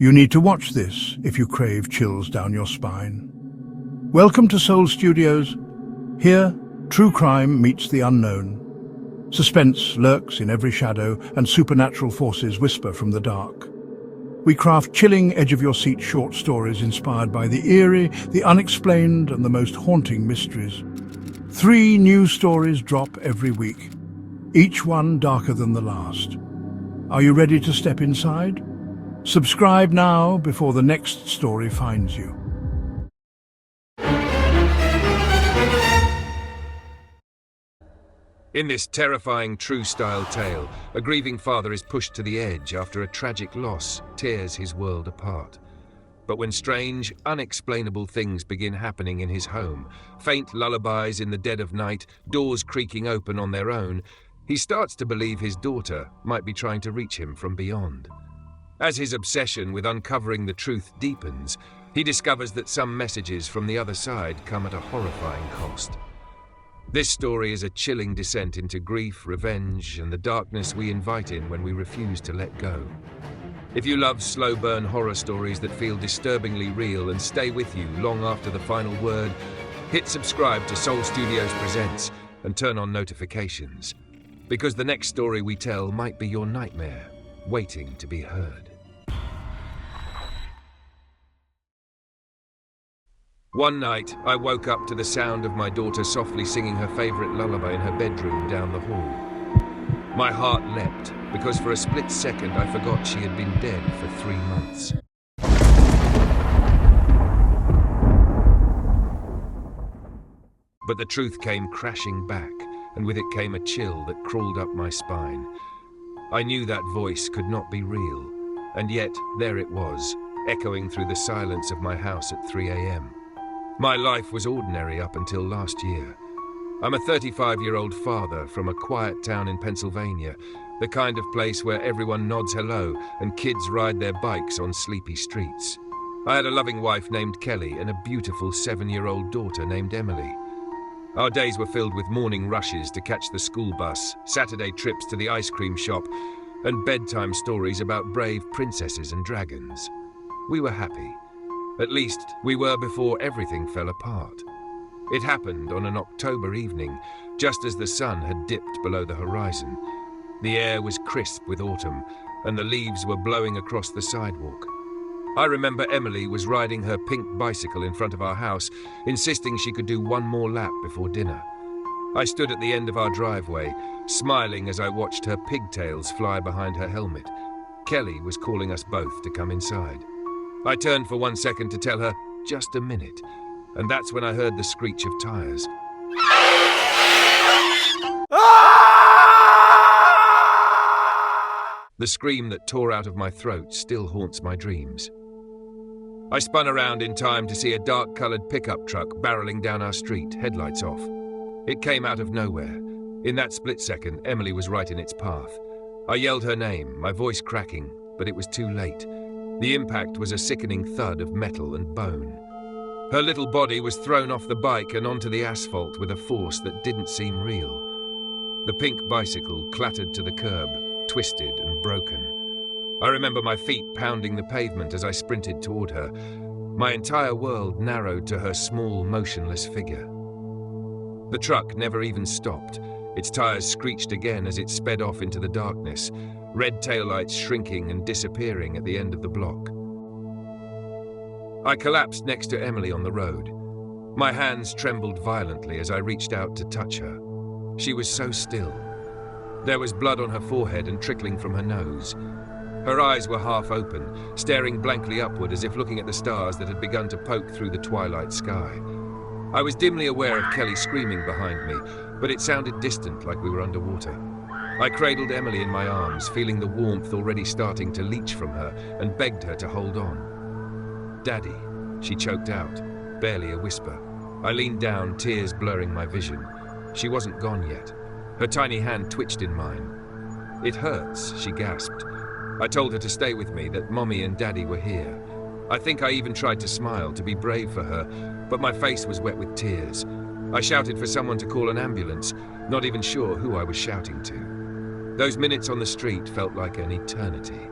You need to watch this if you crave chills down your spine. Welcome to Soul Studios. Here, true crime meets the unknown. Suspense lurks in every shadow, and supernatural forces whisper from the dark. We craft chilling, edge-of-your-seat short stories inspired by the eerie, the unexplained, and the most haunting mysteries. 3 new stories drop every week, each one darker than the last. Are you ready to step inside? Subscribe now before the next story finds you. In this terrifying true-style tale, a grieving father is pushed to the edge after a tragic loss tears his world apart. But when strange, unexplainable things begin happening in his home, faint lullabies in the dead of night, doors creaking open on their own, he starts to believe his daughter might be trying to reach him from beyond. As his obsession with uncovering the truth deepens, he discovers that some messages from the other side come at a horrifying cost. This story is a chilling descent into grief, revenge, and the darkness we invite in when we refuse to let go. If you love slow-burn horror stories that feel disturbingly real and stay with you long after the final word, hit subscribe to Soul Studios Presents and turn on notifications, because the next story we tell might be your nightmare, waiting to be heard. One night, I woke up to the sound of my daughter softly singing her favorite lullaby in her bedroom down the hall. My heart leapt, because for a split second I forgot she had been dead for 3 months. But the truth came crashing back, and with it came a chill that crawled up my spine. I knew that voice could not be real, and yet there it was, echoing through the silence of my house at 3 a.m. My life was ordinary up until last year. I'm a 35-year-old father from a quiet town in Pennsylvania, the kind of place where everyone nods hello and kids ride their bikes on sleepy streets. I had a loving wife named Kelly and a beautiful 7-year-old daughter named Emily. Our days were filled with morning rushes to catch the school bus, Saturday trips to the ice cream shop, and bedtime stories about brave princesses and dragons. We were happy. At least, we were before everything fell apart. It happened on an October evening, just as the sun had dipped below the horizon. The air was crisp with autumn, and the leaves were blowing across the sidewalk. I remember Emily was riding her pink bicycle in front of our house, insisting she could do one more lap before dinner. I stood at the end of our driveway, smiling as I watched her pigtails fly behind her helmet. Kelly was calling us both to come inside. I turned for 1 second to tell her, just a minute, and that's when I heard the screech of tires. The scream that tore out of my throat still haunts my dreams. I spun around in time to see a dark-colored pickup truck barreling down our street, headlights off. It came out of nowhere. In that split second, Emily was right in its path. I yelled her name, my voice cracking, but it was too late. The impact was a sickening thud of metal and bone. Her little body was thrown off the bike and onto the asphalt with a force that didn't seem real. The pink bicycle clattered to the curb, twisted and broken. I remember my feet pounding the pavement as I sprinted toward her. My entire world narrowed to her small, motionless figure. The truck never even stopped. Its tires screeched again as it sped off into the darkness, red taillights shrinking and disappearing at the end of the block. I collapsed next to Emily on the road. My hands trembled violently as I reached out to touch her. She was so still. There was blood on her forehead and trickling from her nose. Her eyes were half open, staring blankly upward as if looking at the stars that had begun to poke through the twilight sky. I was dimly aware of Kelly screaming behind me, but it sounded distant, like we were underwater. I cradled Emily in my arms, feeling the warmth already starting to leach from her, and begged her to hold on. "Daddy," she choked out, barely a whisper. I leaned down, tears blurring my vision. She wasn't gone yet. Her tiny hand twitched in mine. "It hurts," she gasped. I told her to stay with me, that Mommy and Daddy were here. I think I even tried to smile, to be brave for her, but my face was wet with tears. I shouted for someone to call an ambulance, not even sure who I was shouting to. Those minutes on the street felt like an eternity.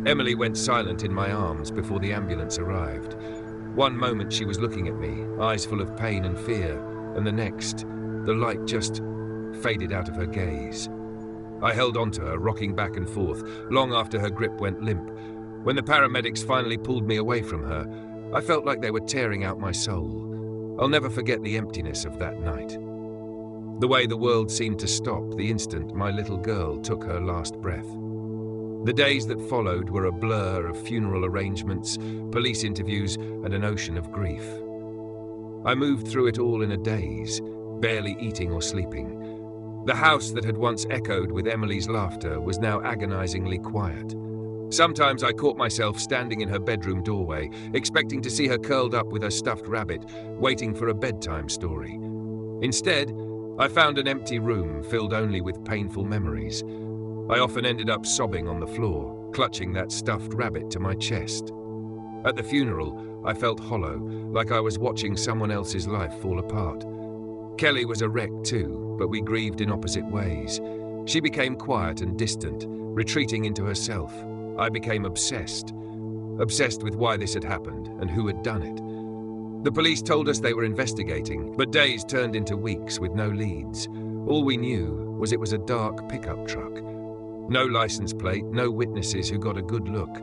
Emily went silent in my arms before the ambulance arrived. One moment she was looking at me, eyes full of pain and fear, and the next, the light just faded out of her gaze. I held on to her, rocking back and forth, long after her grip went limp. When the paramedics finally pulled me away from her, I felt like they were tearing out my soul. I'll never forget the emptiness of that night. The way the world seemed to stop the instant my little girl took her last breath. The days that followed were a blur of funeral arrangements, police interviews, and an ocean of grief. I moved through it all in a daze, barely eating or sleeping. The house that had once echoed with Emily's laughter was now agonizingly quiet. Sometimes I caught myself standing in her bedroom doorway, expecting to see her curled up with her stuffed rabbit, waiting for a bedtime story. Instead, I found an empty room filled only with painful memories. I often ended up sobbing on the floor, clutching that stuffed rabbit to my chest. At the funeral, I felt hollow, like I was watching someone else's life fall apart. Kelly was a wreck too, but we grieved in opposite ways. She became quiet and distant, retreating into herself. I became obsessed with why this had happened and who had done it. The police told us they were investigating, but days turned into weeks with no leads. All we knew was it was a dark pickup truck. No license plate, no witnesses who got a good look.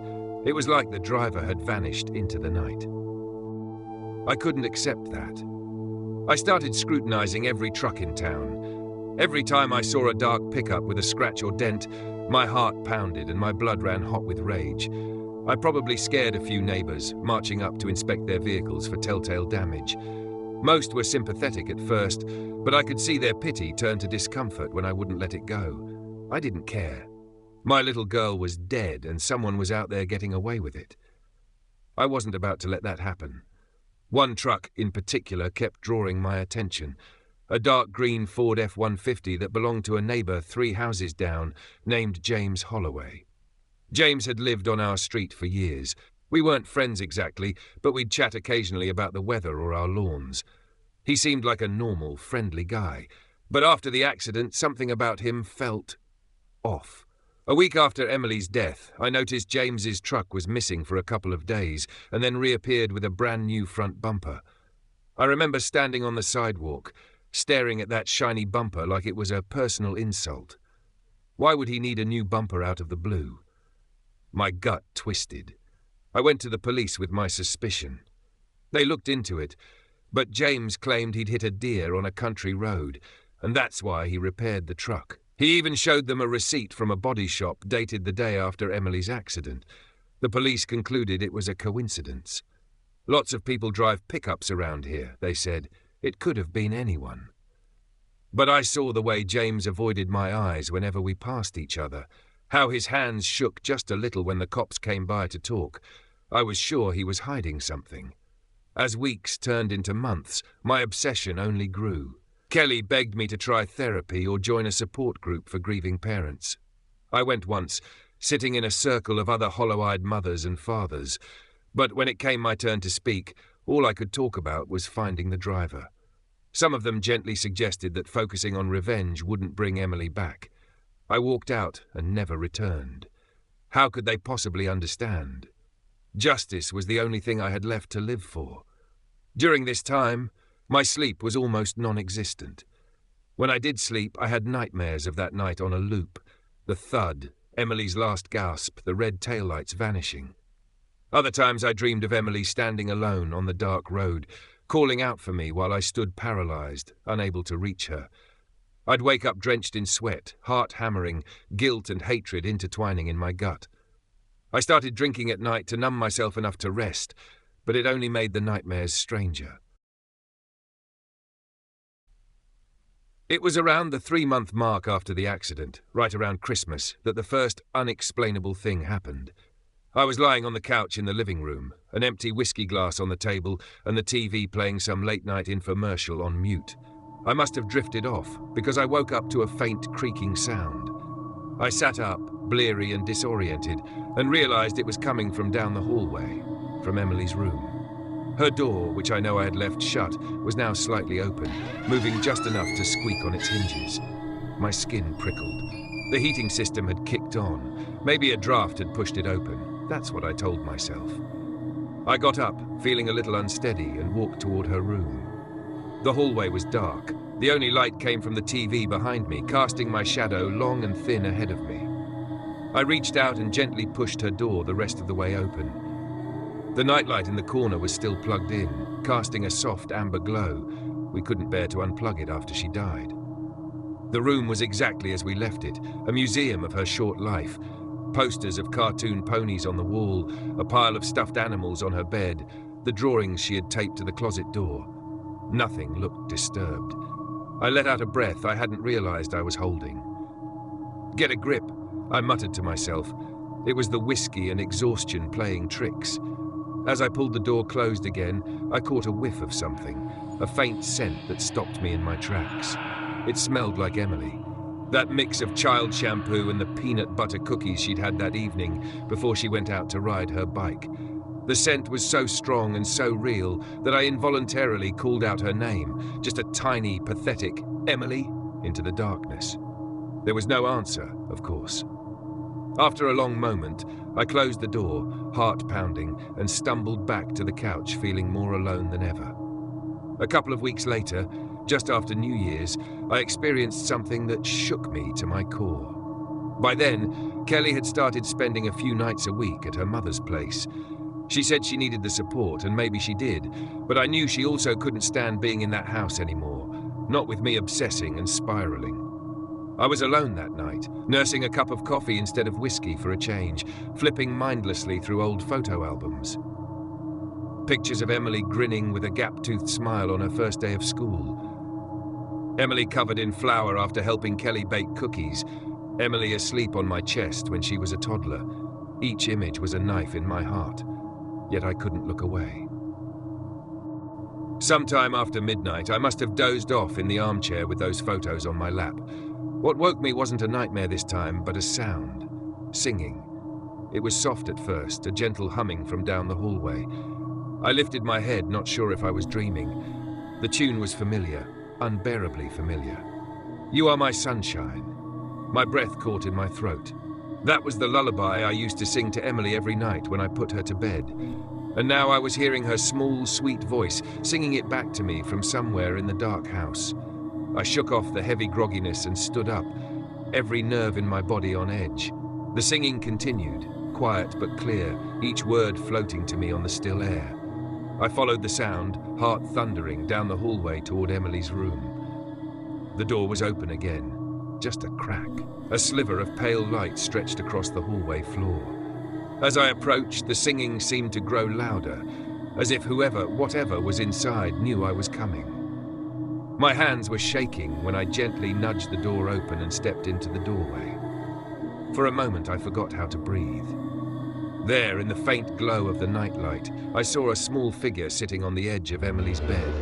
It was like the driver had vanished into the night. I couldn't accept that. I started scrutinizing every truck in town. Every time I saw a dark pickup with a scratch or dent, my heart pounded and my blood ran hot with rage. I probably scared a few neighbors, marching up to inspect their vehicles for telltale damage. Most were sympathetic at first, but I could see their pity turn to discomfort when I wouldn't let it go. I didn't care. My little girl was dead and someone was out there getting away with it. I wasn't about to let that happen. One truck in particular kept drawing my attention. A dark green Ford F-150 that belonged to a neighbor 3 houses down, named James Holloway. James had lived on our street for years. We weren't friends exactly, but we'd chat occasionally about the weather or our lawns. He seemed like a normal, friendly guy, but after the accident, something about him felt off. A week after Emily's death, I noticed James's truck was missing for a couple of days and then reappeared with a brand new front bumper. I remember standing on the sidewalk, staring at that shiny bumper like it was a personal insult. Why would he need a new bumper out of the blue? My gut twisted. I went to the police with my suspicion. They looked into it, but James claimed he'd hit a deer on a country road, and that's why he repaired the truck. He even showed them a receipt from a body shop dated the day after Emily's accident. The police concluded it was a coincidence. Lots of people drive pickups around here, they said. It could have been anyone. But I saw the way James avoided my eyes whenever we passed each other, how his hands shook just a little when the cops came by to talk. I was sure he was hiding something. As weeks turned into months, my obsession only grew. Kelly begged me to try therapy or join a support group for grieving parents. I went once, sitting in a circle of other hollow-eyed mothers and fathers, but when it came my turn to speak, all I could talk about was finding the driver. Some of them gently suggested that focusing on revenge wouldn't bring Emily back. I walked out and never returned. How could they possibly understand? Justice was the only thing I had left to live for. During this time, my sleep was almost non-existent. When I did sleep, I had nightmares of that night on a loop. The thud, Emily's last gasp, the red taillights vanishing. Other times I dreamed of Emily standing alone on the dark road, calling out for me while I stood paralyzed, unable to reach her. I'd wake up drenched in sweat, heart hammering, guilt and hatred intertwining in my gut. I started drinking at night to numb myself enough to rest, but it only made the nightmares stranger. It was around the 3-month mark after the accident, right around Christmas, that the first unexplainable thing happened. I was lying on the couch in the living room, an empty whiskey glass on the table and the TV playing some late-night infomercial on mute. I must have drifted off, because I woke up to a faint creaking sound. I sat up, bleary and disoriented, and realized it was coming from down the hallway, from Emily's room. Her door, which I know I had left shut, was now slightly open, moving just enough to squeak on its hinges. My skin prickled. The heating system had kicked on. Maybe a draft had pushed it open. That's what I told myself. I got up, feeling a little unsteady, and walked toward her room. The hallway was dark. The only light came from the TV behind me, casting my shadow long and thin ahead of me. I reached out and gently pushed her door the rest of the way open. The nightlight in the corner was still plugged in, casting a soft amber glow. We couldn't bear to unplug it after she died. The room was exactly as we left it, a museum of her short life. Posters of cartoon ponies on the wall, a pile of stuffed animals on her bed, the drawings she had taped to the closet door. Nothing looked disturbed. I let out a breath I hadn't realized I was holding. "Get a grip," I muttered to myself. It was the whiskey and exhaustion playing tricks. As I pulled the door closed again, I caught a whiff of something, a faint scent that stopped me in my tracks. It smelled like Emily. That mix of child shampoo and the peanut butter cookies she'd had that evening before she went out to ride her bike. The scent was so strong and so real that I involuntarily called out her name, just a tiny, pathetic "Emily" into the darkness. There was no answer, of course. After a long moment, I closed the door, heart pounding, and stumbled back to the couch feeling more alone than ever. A couple of weeks later, just after New Year's, I experienced something that shook me to my core. By then, Kelly had started spending a few nights a week at her mother's place. She said she needed the support, and maybe she did, but I knew she also couldn't stand being in that house anymore, not with me obsessing and spiraling. I was alone that night, nursing a cup of coffee instead of whiskey for a change, flipping mindlessly through old photo albums. Pictures of Emily grinning with a gap-toothed smile on her first day of school. Emily covered in flour after helping Kelly bake cookies. Emily asleep on my chest when she was a toddler. Each image was a knife in my heart, yet I couldn't look away. Sometime after midnight, I must have dozed off in the armchair with those photos on my lap. What woke me wasn't a nightmare this time, but a sound. Singing. It was soft at first, a gentle humming from down the hallway. I lifted my head, not sure if I was dreaming. The tune was familiar, unbearably familiar. "You Are My Sunshine." My breath caught in my throat. That was the lullaby I used to sing to Emily every night when I put her to bed. And now I was hearing her small, sweet voice, singing it back to me from somewhere in the dark house. I shook off the heavy grogginess and stood up, every nerve in my body on edge. The singing continued, quiet but clear, each word floating to me on the still air. I followed the sound, heart thundering, down the hallway toward Emily's room. The door was open again, just a crack. A sliver of pale light stretched across the hallway floor. As I approached, the singing seemed to grow louder, as if whoever, whatever was inside knew I was coming. My hands were shaking when I gently nudged the door open and stepped into the doorway. For a moment I forgot how to breathe. There, in the faint glow of the nightlight, I saw a small figure sitting on the edge of Emily's bed.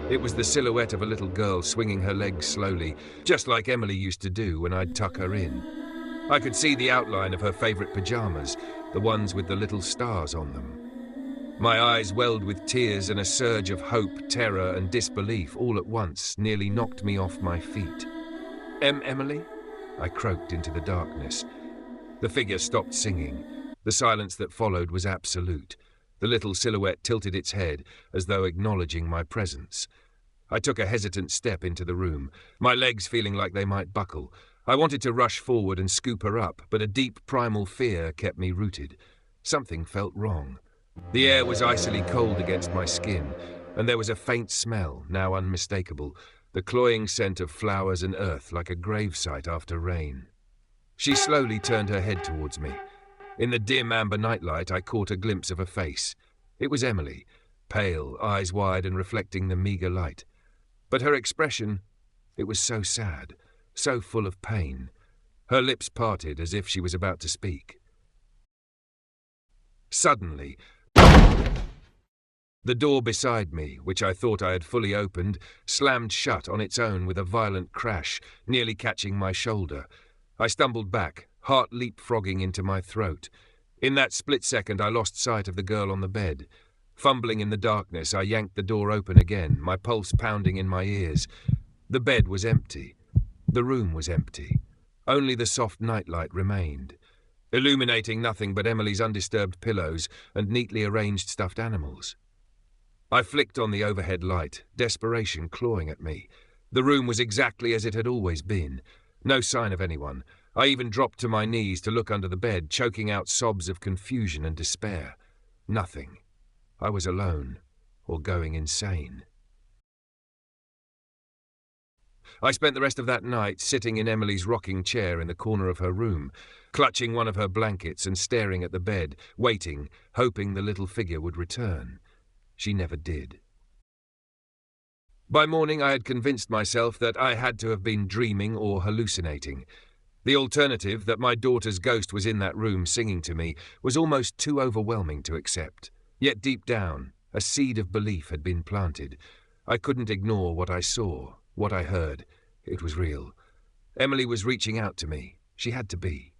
It was the silhouette of a little girl swinging her legs slowly, just like Emily used to do when I'd tuck her in. I could see the outline of her favorite pajamas, the ones with the little stars on them. My eyes welled with tears, and a surge of hope, terror, and disbelief all at once nearly knocked me off my feet. Emily?" I croaked into the darkness. The figure stopped singing. The silence that followed was absolute. The little silhouette tilted its head, as though acknowledging my presence. I took a hesitant step into the room, my legs feeling like they might buckle. I wanted to rush forward and scoop her up, but a deep primal fear kept me rooted. Something felt wrong. The air was icily cold against my skin, and there was a faint smell, now unmistakable, the cloying scent of flowers and earth like a gravesite after rain. She slowly turned her head towards me. In the dim amber nightlight, I caught a glimpse of a face. It was Emily, pale, eyes wide and reflecting the meager light. But her expression, it was so sad, so full of pain. Her lips parted as if she was about to speak. Suddenly, the door beside me, which I thought I had fully opened, slammed shut on its own with a violent crash, nearly catching my shoulder. I stumbled back, heart leapfrogging into my throat. In that split second, I lost sight of the girl on the bed. Fumbling in the darkness, I yanked the door open again, my pulse pounding in my ears. The bed was empty. The room was empty. Only the soft nightlight remained. illuminating nothing but Emily's undisturbed pillows and neatly arranged stuffed animals. I flicked on the overhead light, desperation clawing at me. The room was exactly as it had always been. No sign of anyone. I even dropped to my knees to look under the bed, choking out sobs of confusion and despair. Nothing. I was alone, or going insane. I spent the rest of that night sitting in Emily's rocking chair in the corner of her room, clutching one of her blankets and staring at the bed, waiting, hoping the little figure would return. She never did. By morning I had convinced myself that I had to have been dreaming or hallucinating. The alternative, that my daughter's ghost was in that room singing to me, was almost too overwhelming to accept. Yet deep down, a seed of belief had been planted. I couldn't ignore what I saw, what I heard. It was real. Emily was reaching out to me. She had to be.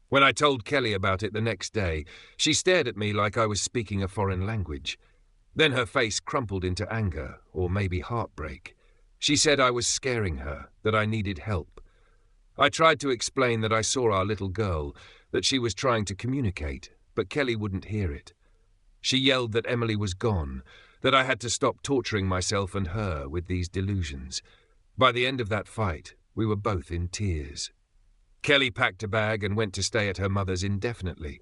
When I told Kelly about it the next day, she stared at me like I was speaking a foreign language. Then her face crumpled into anger, or maybe heartbreak. She said I was scaring her, that I needed help. I tried to explain that I saw our little girl, that she was trying to communicate, but Kelly wouldn't hear it. She yelled that Emily was gone, that I had to stop torturing myself and her with these delusions. By the end of that fight, we were both in tears. Kelly packed a bag and went to stay at her mother's indefinitely.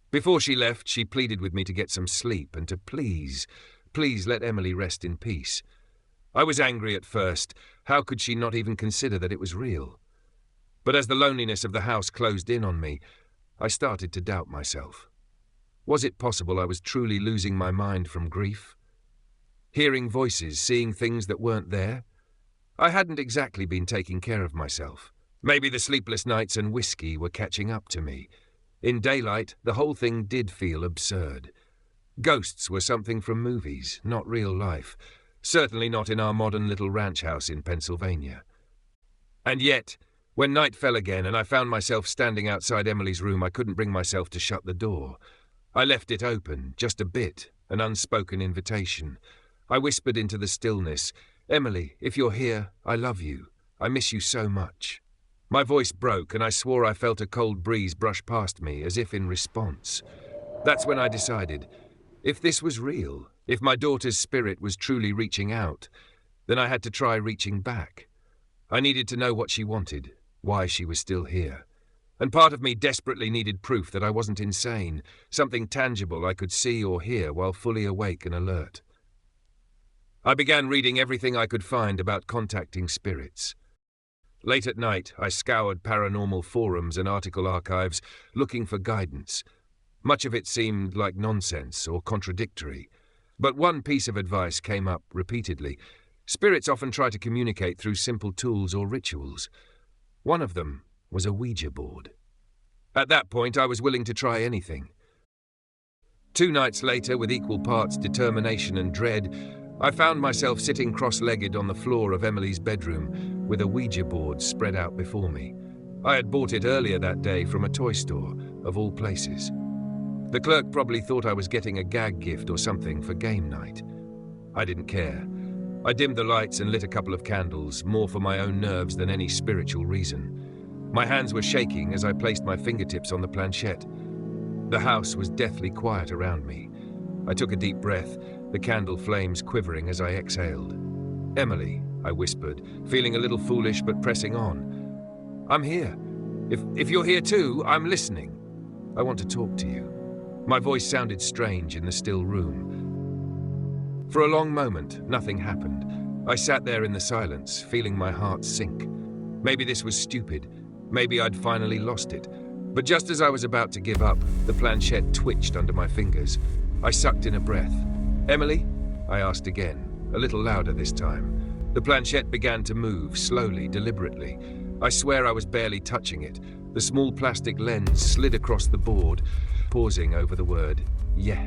Before she left, she pleaded with me to get some sleep and to please let Emily rest in peace. I was angry at first. How could she not even consider that it was real? But as the loneliness of the house closed in on me, I started to doubt myself. Was it possible I was truly losing my mind from grief? Hearing voices, seeing things that weren't there? I hadn't exactly been taking care of myself. Maybe the sleepless nights and whiskey were catching up to me. In daylight, the whole thing did feel absurd. Ghosts were something from movies, not real life. Certainly not in our modern little ranch house in Pennsylvania. And yet, when night fell again and I found myself standing outside Emily's room, I couldn't bring myself to shut the door. I left it open, just a bit, an unspoken invitation. I whispered into the stillness, "Emily, if you're here, I love you. I miss you so much." My voice broke and I swore I felt a cold breeze brush past me, as if in response. That's when I decided, if this was real, if my daughter's spirit was truly reaching out, then I had to try reaching back. I needed to know what she wanted, why she was still here. And part of me desperately needed proof that I wasn't insane, something tangible I could see or hear while fully awake and alert. I began reading everything I could find about contacting spirits. Late at night, I scoured paranormal forums and article archives, looking for guidance. Much of it seemed like nonsense or contradictory. But one piece of advice came up repeatedly. Spirits often try to communicate through simple tools or rituals. One of them was a Ouija board. At that point, I was willing to try anything. 2 nights later, with equal parts determination and dread, I found myself sitting cross-legged on the floor of Emily's bedroom with a Ouija board spread out before me. I had bought it earlier that day from a toy store, of all places. The clerk probably thought I was getting a gag gift or something for game night. I didn't care. I dimmed the lights and lit a couple of candles, more for my own nerves than any spiritual reason. My hands were shaking as I placed my fingertips on the planchette. The house was deathly quiet around me. I took a deep breath, the candle flames quivering as I exhaled. "Emily," I whispered, feeling a little foolish but pressing on. "I'm here. If you're here too, I'm listening. I want to talk to you." My voice sounded strange in the still room. For a long moment, nothing happened. I sat there in the silence, feeling my heart sink. Maybe this was stupid. Maybe I'd finally lost it. But just as I was about to give up, the planchette twitched under my fingers. I sucked in a breath. "Emily?" I asked again, a little louder this time. The planchette began to move, slowly, deliberately. I swear I was barely touching it. The small plastic lens slid across the board, pausing over the word, "Yeah."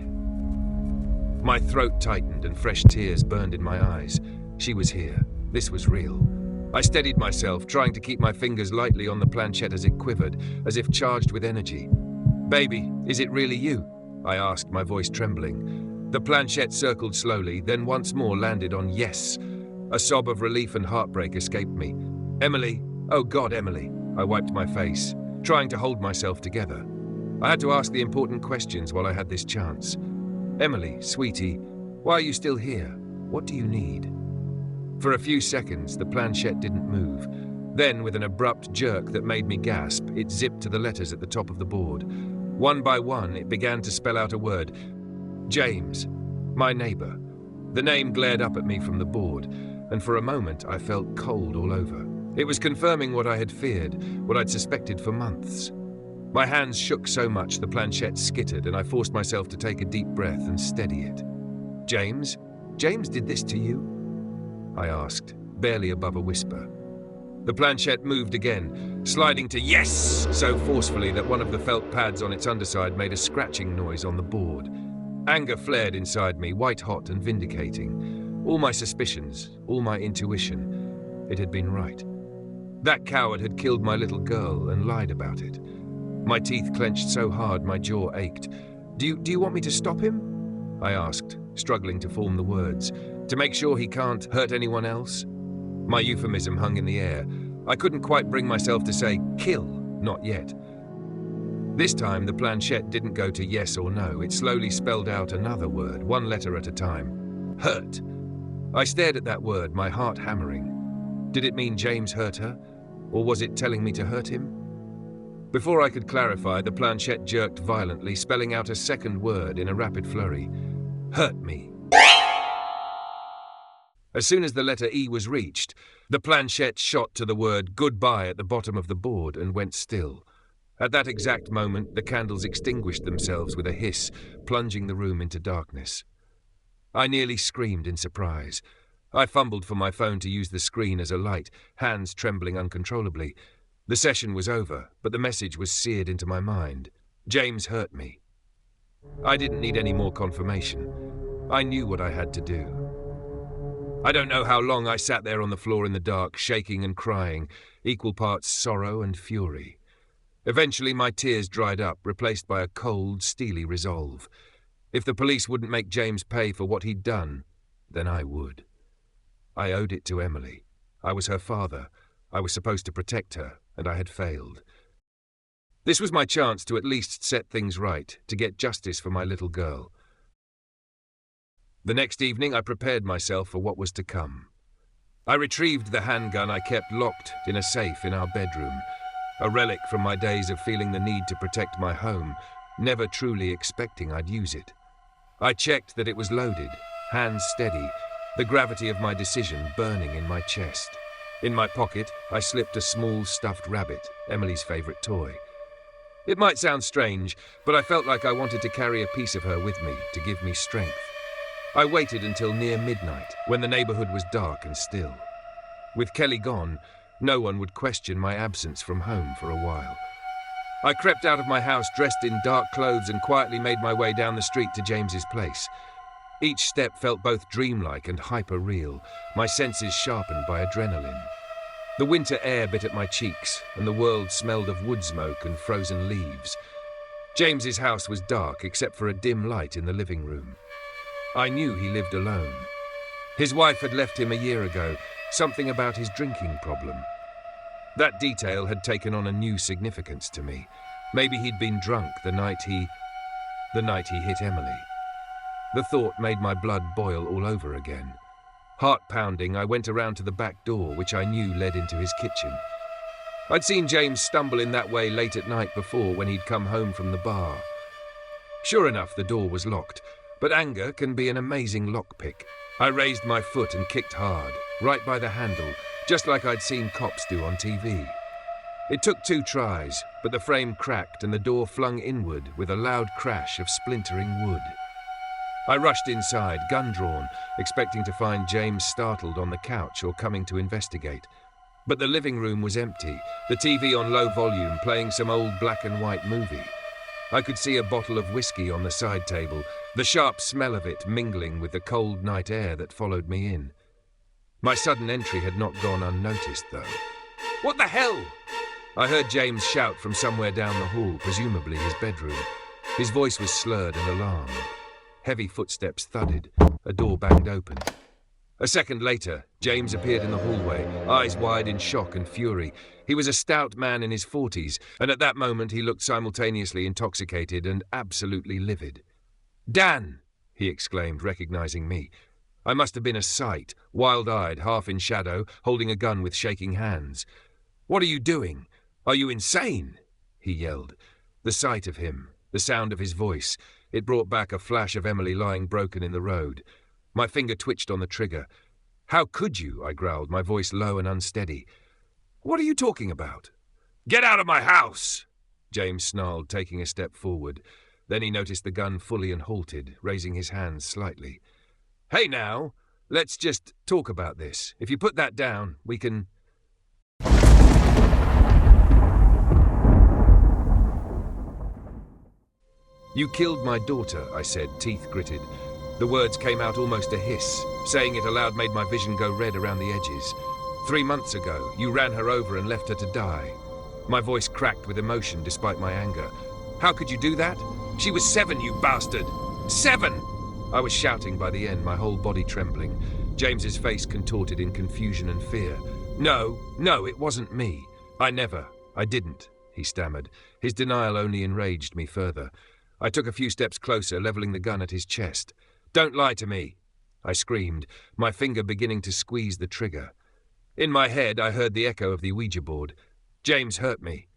My throat tightened and fresh tears burned in my eyes. She was here. This was real. I steadied myself, trying to keep my fingers lightly on the planchette as it quivered, as if charged with energy. "Baby, is it really you?" I asked, my voice trembling. The planchette circled slowly, then once more landed on yes. A sob of relief and heartbreak escaped me. "Emily, oh God, Emily." I wiped my face, trying to hold myself together. I had to ask the important questions while I had this chance. Emily, sweetie, why are you still here? What do you need? For a few seconds, the planchette didn't move. Then, with an abrupt jerk that made me gasp, it zipped to the letters at the top of the board. One by one, it began to spell out a word. James, my neighbor. The name glared up at me from the board, and for a moment I felt cold all over. It was confirming what I had feared, what I'd suspected for months. My hands shook so much the planchette skittered, and I forced myself to take a deep breath and steady it. James? James did this to you? I asked, barely above a whisper. The planchette moved again, sliding to yes so forcefully that one of the felt pads on its underside made a scratching noise on the board. Anger flared inside me, white-hot and vindicating. All my suspicions, all my intuition, it had been right. That coward had killed my little girl and lied about it. My teeth clenched so hard my jaw ached. Do you want me to stop him? I asked, struggling to form the words. To make sure he can't hurt anyone else? My euphemism hung in the air. I couldn't quite bring myself to say, kill, not yet. This time the planchette didn't go to yes or no. It slowly spelled out another word, one letter at a time. Hurt. I stared at that word, my heart hammering. Did it mean James hurt her? Or was it telling me to hurt him? Before I could clarify, the planchette jerked violently, spelling out a second word in a rapid flurry. Hurt me. As soon as the letter E was reached, the planchette shot to the word goodbye at the bottom of the board and went still. At that exact moment, the candles extinguished themselves with a hiss, plunging the room into darkness. I nearly screamed in surprise. I fumbled for my phone to use the screen as a light, hands trembling uncontrollably. The session was over, but the message was seared into my mind. James hurt me. I didn't need any more confirmation. I knew what I had to do. I don't know how long I sat there on the floor in the dark, shaking and crying, equal parts sorrow and fury. Eventually my tears dried up, replaced by a cold, steely resolve. If the police wouldn't make James pay for what he'd done, then I would. I owed it to Emily. I was her father. I was supposed to protect her, and I had failed. This was my chance to at least set things right, to get justice for my little girl. The next evening I prepared myself for what was to come. I retrieved the handgun I kept locked in a safe in our bedroom, a relic from my days of feeling the need to protect my home, never truly expecting I'd use it. I checked that it was loaded, hands steady, the gravity of my decision burning in my chest. In my pocket, I slipped a small stuffed rabbit, Emily's favorite toy. It might sound strange, but I felt like I wanted to carry a piece of her with me to give me strength. I waited until near midnight, when the neighborhood was dark and still. With Kelly gone, no one would question my absence from home for a while. I crept out of my house dressed in dark clothes and quietly made my way down the street to James's place. Each step felt both dreamlike and hyper-real, my senses sharpened by adrenaline. The winter air bit at my cheeks, and the world smelled of wood smoke and frozen leaves. James's house was dark except for a dim light in the living room. I knew he lived alone. His wife had left him a year ago, something about his drinking problem. That detail had taken on a new significance to me. Maybe he'd been drunk the night he hit Emily. The thought made my blood boil all over again. Heart pounding, I went around to the back door, which I knew led into his kitchen. I'd seen James stumble in that way late at night before when he'd come home from the bar. Sure enough, the door was locked, but anger can be an amazing lockpick. I raised my foot and kicked hard, right by the handle, just like I'd seen cops do on TV. It took 2 tries, but the frame cracked and the door flung inward with a loud crash of splintering wood. I rushed inside, gun drawn, expecting to find James startled on the couch or coming to investigate. But the living room was empty, the TV on low volume playing some old black and white movie. I could see a bottle of whiskey on the side table, the sharp smell of it mingling with the cold night air that followed me in. My sudden entry had not gone unnoticed, though. "What the hell?" I heard James shout from somewhere down the hall, presumably his bedroom. His voice was slurred and alarmed. Heavy footsteps thudded. A door banged open. A second later, James appeared in the hallway, eyes wide in shock and fury, He was a stout man in his 40s, and at that moment he looked simultaneously intoxicated and absolutely livid. "Dan!" he exclaimed, recognizing me. I must have been a sight, wild-eyed, half in shadow, holding a gun with shaking hands. "What are you doing? Are you insane?" he yelled. The sight of him, the sound of his voice, it brought back a flash of Emily lying broken in the road. My finger twitched on the trigger. "How could you?" I growled, my voice low and unsteady. "What are you talking about?" "Get out of my house!" James snarled, taking a step forward. Then he noticed the gun fully and halted, raising his hands slightly. "Hey now, let's just talk about this. If you put that down, we can..." "You killed my daughter," I said, teeth gritted. The words came out almost a hiss. Saying it aloud made my vision go red around the edges. 3 months ago, you ran her over and left her to die." My voice cracked with emotion despite my anger. "How could you do that? She was 7, you bastard! 7!" I was shouting by the end, my whole body trembling. James's face contorted in confusion and fear. No, it wasn't me. I didn't," he stammered. His denial only enraged me further. I took a few steps closer, leveling the gun at his chest. "Don't lie to me!" I screamed, my finger beginning to squeeze the trigger. In my head, I heard the echo of the Ouija board. "James hurt me.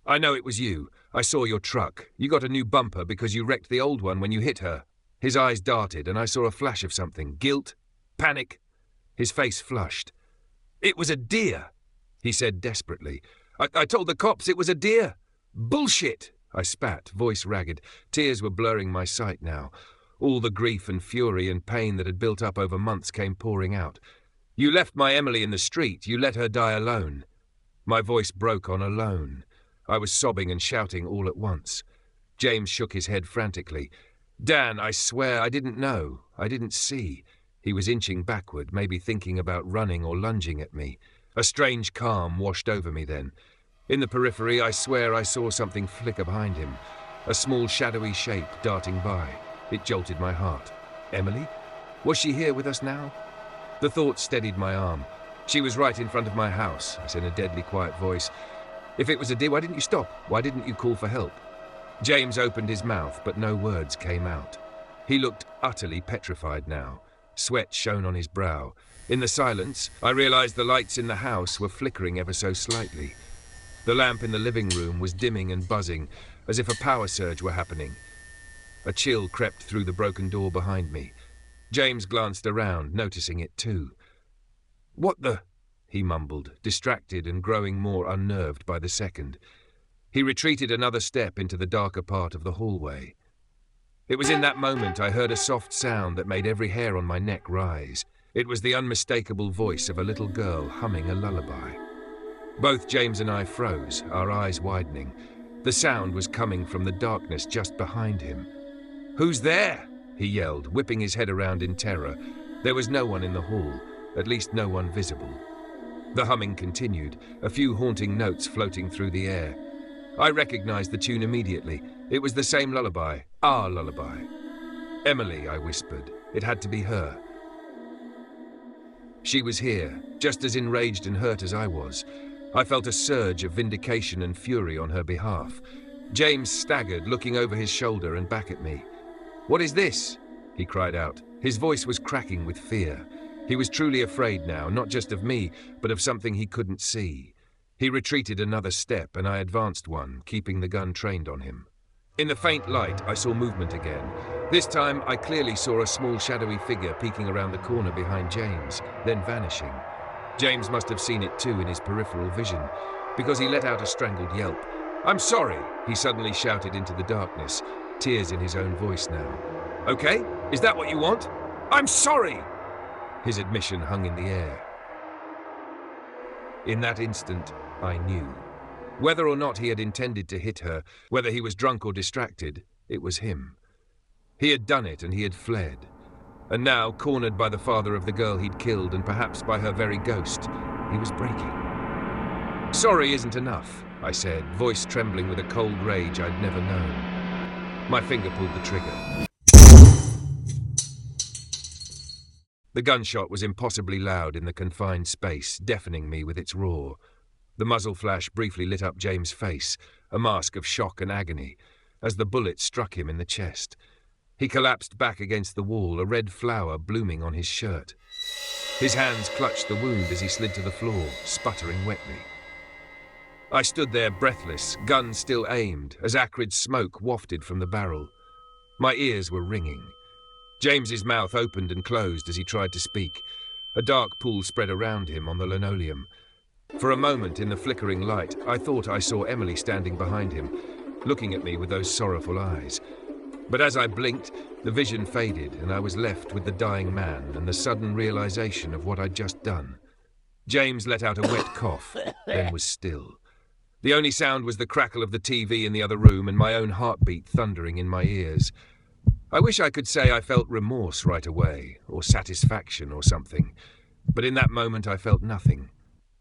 I know it was you. I saw your truck. You got a new bumper because you wrecked the old one when you hit her." His eyes darted, and I saw a flash of something. Guilt? Panic? His face flushed. "It was a deer," he said desperately. I told the cops it was a deer." "Bullshit!" I spat, voice ragged. Tears were blurring my sight now. All the grief and fury and pain that had built up over months came pouring out. "You left my Emily in the street. You let her die alone." My voice broke on alone. I was sobbing and shouting all at once. James shook his head frantically. "Dan, I swear I didn't know. I didn't see." He was inching backward, maybe thinking about running or lunging at me. A strange calm washed over me then. In the periphery, I swear I saw something flicker behind him. A small shadowy shape darting by. It jolted my heart. Emily? Was she here with us now? The thought steadied my arm. "She was right in front of my house," I said in a deadly quiet voice. "If it was a deer, why didn't you stop? Why didn't you call for help?" James opened his mouth, but no words came out. He looked utterly petrified now. Sweat shone on his brow. In the silence, I realized the lights in the house were flickering ever so slightly. The lamp in the living room was dimming and buzzing, as if a power surge were happening. A chill crept through the broken door behind me. James glanced around, noticing it too. "What the..." he mumbled, distracted and growing more unnerved by the second. He retreated another step into the darker part of the hallway. It was in that moment I heard a soft sound that made every hair on my neck rise. It was the unmistakable voice of a little girl humming a lullaby. Both James and I froze, our eyes widening. The sound was coming from the darkness just behind him. "Who's there?" he yelled, whipping his head around in terror. There was no one in the hall, at least no one visible. The humming continued, a few haunting notes floating through the air. I recognized the tune immediately. It was the same lullaby, our lullaby. "Emily," I whispered. It had to be her. She was here, just as enraged and hurt as I was. I felt a surge of vindication and fury on her behalf. James staggered, looking over his shoulder and back at me. "What is this?" he cried out. His voice was cracking with fear. He was truly afraid now, not just of me, but of something he couldn't see. He retreated another step, and I advanced one, keeping the gun trained on him. In the faint light, I saw movement again. This time, I clearly saw a small shadowy figure peeking around the corner behind James, then vanishing. James must have seen it too in his peripheral vision, because he let out a strangled yelp. "I'm sorry," he suddenly shouted into the darkness, tears in his own voice now. "Okay? Is that what you want? I'm sorry!" His admission hung in the air. In that instant, I knew. Whether or not he had intended to hit her, whether he was drunk or distracted, it was him. He had done it and he had fled. And now, cornered by the father of the girl he'd killed and perhaps by her very ghost, he was breaking. "Sorry isn't enough," I said, voice trembling with a cold rage I'd never known. My finger pulled the trigger. The gunshot was impossibly loud in the confined space, deafening me with its roar. The muzzle flash briefly lit up James' face, a mask of shock and agony, as the bullet struck him in the chest. He collapsed back against the wall, a red flower blooming on his shirt. His hands clutched the wound as he slid to the floor, sputtering wetly. I stood there breathless, gun still aimed, as acrid smoke wafted from the barrel. My ears were ringing. James's mouth opened and closed as he tried to speak. A dark pool spread around him on the linoleum. For a moment, in the flickering light, I thought I saw Emily standing behind him, looking at me with those sorrowful eyes. But as I blinked, the vision faded, and I was left with the dying man and the sudden realization of what I'd just done. James let out a wet cough, then was still. The only sound was the crackle of the TV in the other room and my own heartbeat thundering in my ears. I wish I could say I felt remorse right away, or satisfaction or something. But in that moment I felt nothing.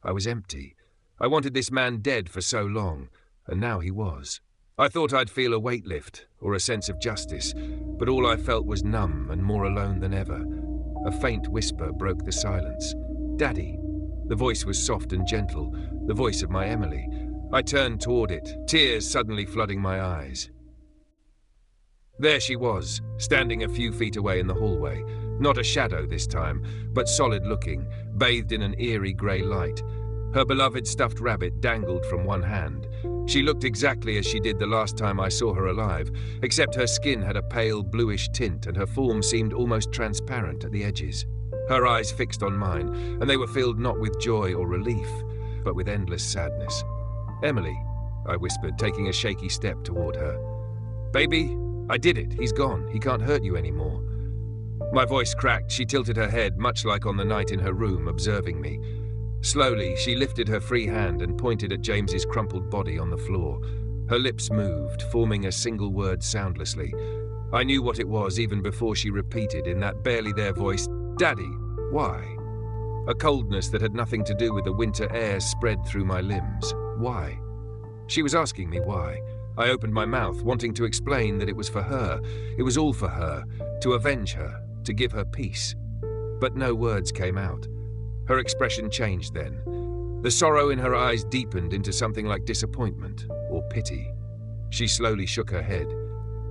I was empty. I wanted this man dead for so long, and now he was. I thought I'd feel a weight lift, or a sense of justice, but all I felt was numb and more alone than ever. A faint whisper broke the silence. "Daddy." The voice was soft and gentle, the voice of my Emily. I turned toward it, tears suddenly flooding my eyes. There she was, standing a few feet away in the hallway. Not a shadow this time, but solid-looking, bathed in an eerie grey light. Her beloved stuffed rabbit dangled from one hand. She looked exactly as she did the last time I saw her alive, except her skin had a pale bluish tint and her form seemed almost transparent at the edges. Her eyes fixed on mine, and they were filled not with joy or relief, but with endless sadness. "Emily," I whispered, taking a shaky step toward her. "Baby, I did it. He's gone. He can't hurt you anymore." My voice cracked. She tilted her head, much like on the night in her room, observing me. Slowly, she lifted her free hand and pointed at James's crumpled body on the floor. Her lips moved, forming a single word soundlessly. I knew what it was even before she repeated in that barely there voice, "Daddy, why?" A coldness that had nothing to do with the winter air spread through my limbs. Why? She was asking me why. I opened my mouth, wanting to explain that it was for her. It was all for her, to avenge her, to give her peace. But no words came out. Her expression changed then. The sorrow in her eyes deepened into something like disappointment or pity. She slowly shook her head.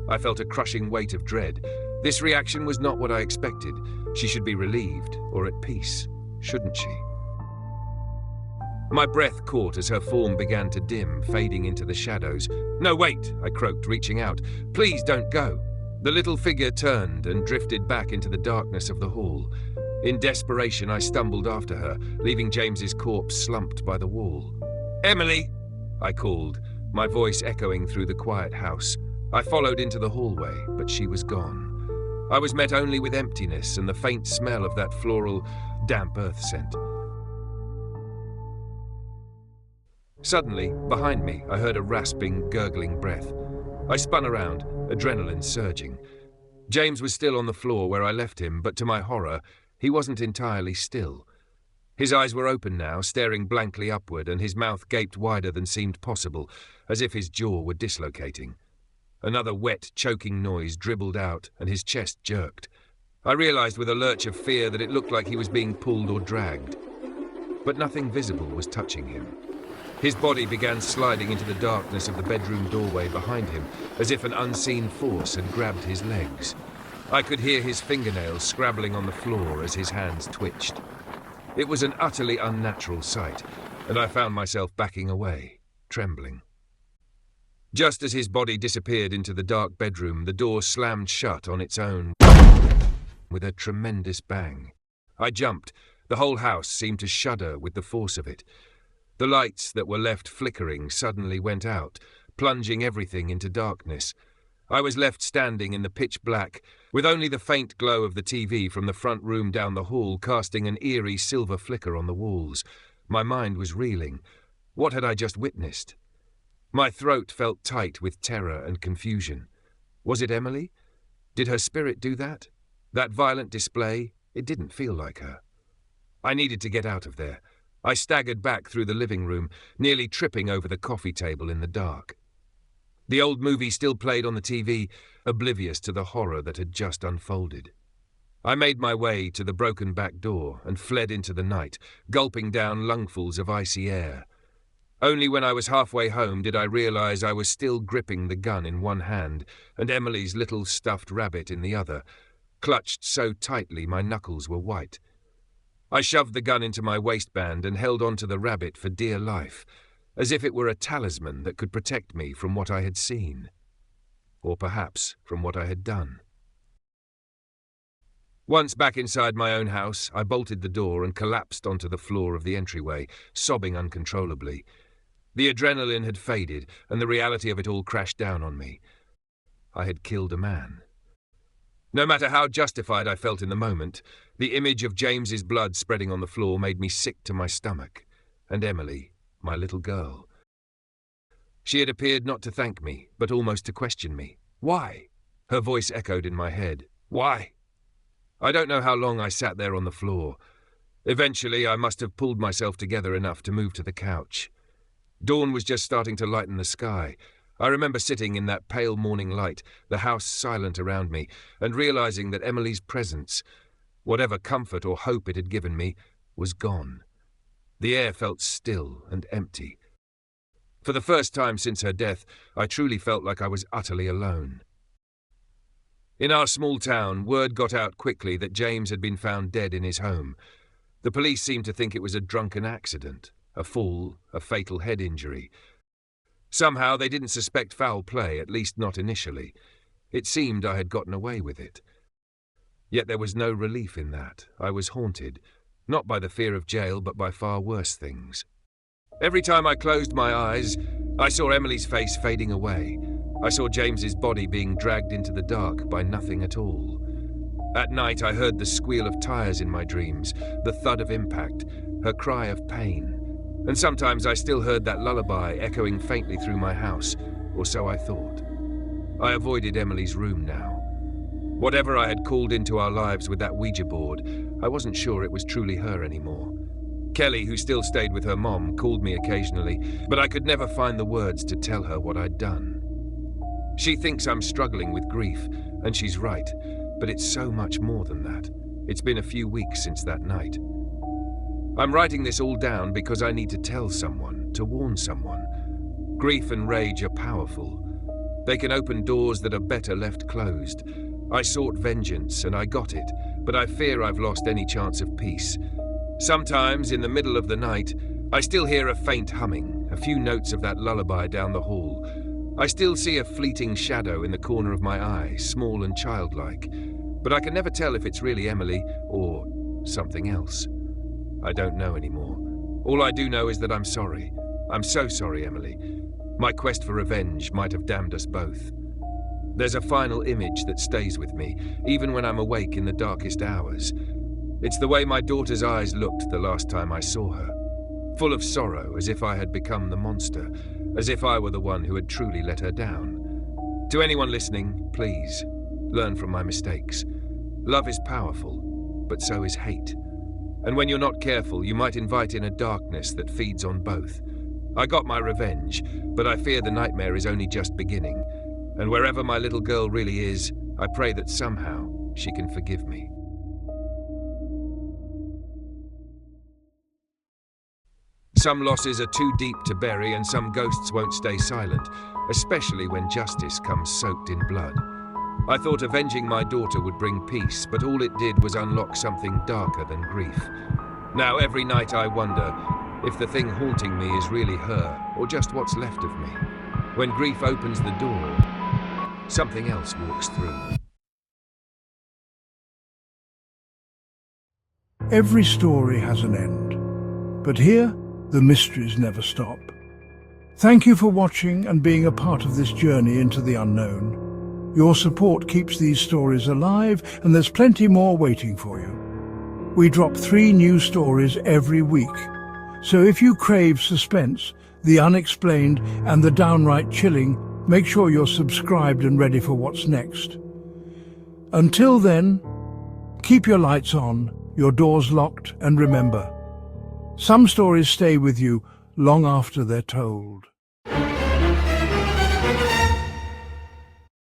I felt a crushing weight of dread. This reaction was not what I expected. She should be relieved or at peace, shouldn't she? My breath caught as her form began to dim, fading into the shadows. "No, wait," I croaked, reaching out. "Please don't go." The little figure turned and drifted back into the darkness of the hall. In desperation, I stumbled after her, leaving James's corpse slumped by the wall. "Emily!" I called, my voice echoing through the quiet house. I followed into the hallway, but she was gone. I was met only with emptiness and the faint smell of that floral, damp earth scent. Suddenly, behind me, I heard a rasping, gurgling breath. I spun around, adrenaline surging. James was still on the floor where I left him, but to my horror, he wasn't entirely still. His eyes were open now, staring blankly upward, and his mouth gaped wider than seemed possible, as if his jaw were dislocating. Another wet, choking noise dribbled out, and his chest jerked. I realized with a lurch of fear that it looked like he was being pulled or dragged. But nothing visible was touching him. His body began sliding into the darkness of the bedroom doorway behind him, as if an unseen force had grabbed his legs. I could hear his fingernails scrabbling on the floor as his hands twitched. It was an utterly unnatural sight, and I found myself backing away, trembling. Just as his body disappeared into the dark bedroom, the door slammed shut on its own with a tremendous bang. I jumped. The whole house seemed to shudder with the force of it. The lights that were left flickering suddenly went out, plunging everything into darkness. I was left standing in the pitch black, with only the faint glow of the TV from the front room down the hall casting an eerie silver flicker on the walls. My mind was reeling. What had I just witnessed? My throat felt tight with terror and confusion. Was it Emily? Did her spirit do that? That violent display? It didn't feel like her. I needed to get out of there. I staggered back through the living room, nearly tripping over the coffee table in the dark. The old movie still played on the TV, oblivious to the horror that had just unfolded. I made my way to the broken back door and fled into the night, gulping down lungfuls of icy air. Only when I was halfway home did I realize I was still gripping the gun in one hand and Emily's little stuffed rabbit in the other, clutched so tightly my knuckles were white. I shoved the gun into my waistband and held onto the rabbit for dear life, as if it were a talisman that could protect me from what I had seen. Or perhaps from what I had done. Once back inside my own house, I bolted the door and collapsed onto the floor of the entryway, sobbing uncontrollably. The adrenaline had faded, and the reality of it all crashed down on me. I had killed a man. No matter how justified I felt in the moment, the image of James's blood spreading on the floor made me sick to my stomach. And Emily, my little girl. She had appeared not to thank me, but almost to question me. Why? Her voice echoed in my head. Why? I don't know how long I sat there on the floor. Eventually, I must have pulled myself together enough to move to the couch. Dawn was just starting to lighten the sky. I remember sitting in that pale morning light, the house silent around me, and realizing that Emily's presence, whatever comfort or hope it had given me, was gone. The air felt still and empty. For the first time since her death, I truly felt like I was utterly alone. In our small town, word got out quickly that James had been found dead in his home. The police seemed to think it was a drunken accident, a fall, a fatal head injury. Somehow they didn't suspect foul play, at least not initially. It seemed I had gotten away with it. Yet there was no relief in that. I was haunted, not by the fear of jail, but by far worse things. Every time I closed my eyes, I saw Emily's face fading away. I saw James's body being dragged into the dark by nothing at all. At night I heard the squeal of tires in my dreams, the thud of impact, her cry of pain. And sometimes I still heard that lullaby echoing faintly through my house, or so I thought. I avoided Emily's room now. Whatever I had called into our lives with that Ouija board, I wasn't sure it was truly her anymore. Kelly, who still stayed with her mom, called me occasionally, but I could never find the words to tell her what I'd done. She thinks I'm struggling with grief, and she's right, but it's so much more than that. It's been a few weeks since that night. I'm writing this all down because I need to tell someone, to warn someone. Grief and rage are powerful. They can open doors that are better left closed. I sought vengeance, and I got it, but I fear I've lost any chance of peace. Sometimes, in the middle of the night, I still hear a faint humming, a few notes of that lullaby down the hall. I still see a fleeting shadow in the corner of my eye, small and childlike, but I can never tell if it's really Emily or something else. I don't know anymore. All I do know is that I'm sorry. I'm so sorry, Emily. My quest for revenge might have damned us both. There's a final image that stays with me, even when I'm awake in the darkest hours. It's the way my daughter's eyes looked the last time I saw her. Full of sorrow, as if I had become the monster, as if I were the one who had truly let her down. To anyone listening, please, learn from my mistakes. Love is powerful, but so is hate. And when you're not careful, you might invite in a darkness that feeds on both. I got my revenge, but I fear the nightmare is only just beginning. And wherever my little girl really is, I pray that somehow she can forgive me. Some losses are too deep to bury, and some ghosts won't stay silent, especially when justice comes soaked in blood. I thought avenging my daughter would bring peace, but all it did was unlock something darker than grief. Now every night I wonder if the thing haunting me is really her, or just what's left of me. When grief opens the door, something else walks through. Every story has an end, but here, the mysteries never stop. Thank you for watching and being a part of this journey into the unknown. Your support keeps these stories alive, and there's plenty more waiting for you. We drop 3 new stories every week, so if you crave suspense, the unexplained and the downright chilling, make sure you're subscribed and ready for what's next. Until then, keep your lights on, your doors locked, and remember, some stories stay with you long after they're told.